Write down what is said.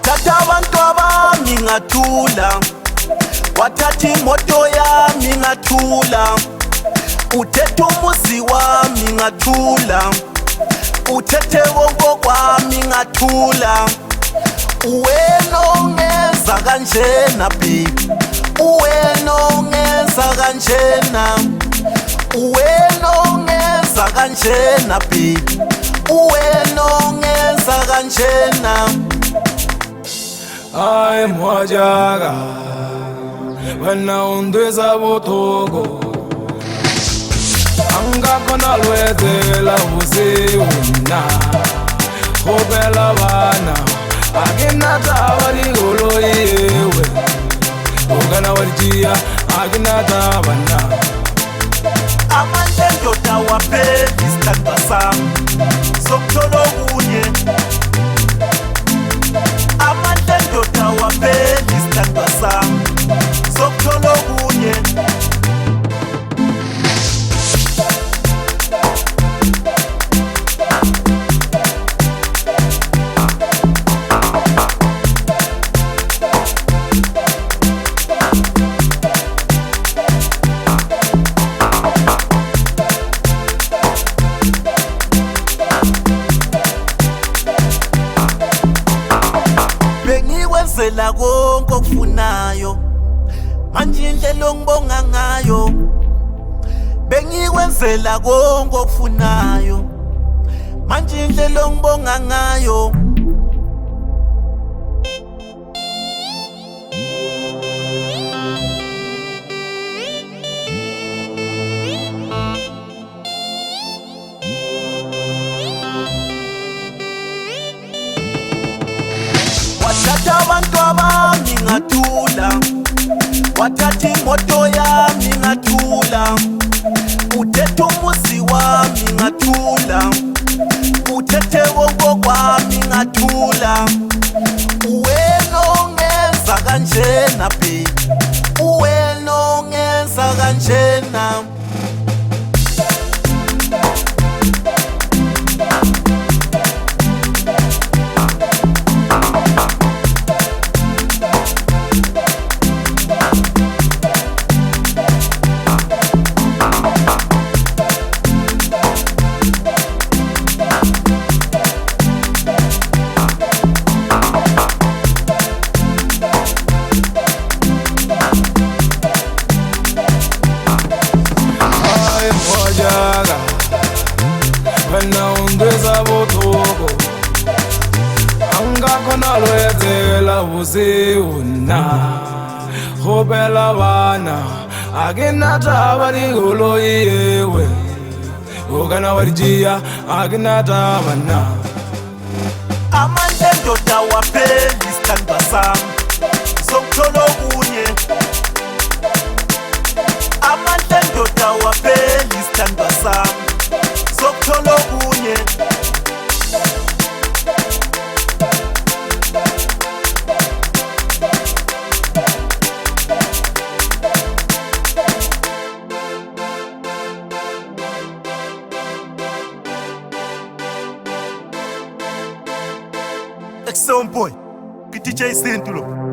wathatha abantu abami ngathula, wathatha imoto yami ngathula, uthethe umuzi wami ngathula, uthethe konke kwami ngathula. Wena ongenza kanjena baby, wena ongenza kanjena, wena ongenza kanjena baby, wena ongenza kanjena. Ay Mojaga, wena undweza botoko, anga kona lwezela uziuna, hobela bana, aginata waligolo yewe, ugana walijia, aginata bana. Amanje ndoda waphela isikhathi sami sokuthola okunye. Amanje ndoda waphela isikhathi sami sokuthola okunye. Bengikwenzela konke okufunayo, manje indlela ongibonga ngayo. Bengikwenzela konke okufunayo, manje indlela ongibonga ngayo. Wathatha abantu abami ngathula, wathatha imoto yami ngathula, uthethe umuzi wami ngathula, uthethe konke kwami ngathula. Wena ongenza kanjena baby, wena ongenza kanjena. Wena undweza botoko, anga kona lwezela uziuna, hobela bana, aginata waligolo yewe, ugana walijia, aginata bana. Amanje ndoda waphela isikhathi sami sokuthola okunye. Amanje ndoda waphela isikhathi sami sokuthola okunye. Example, DJ Sintulo.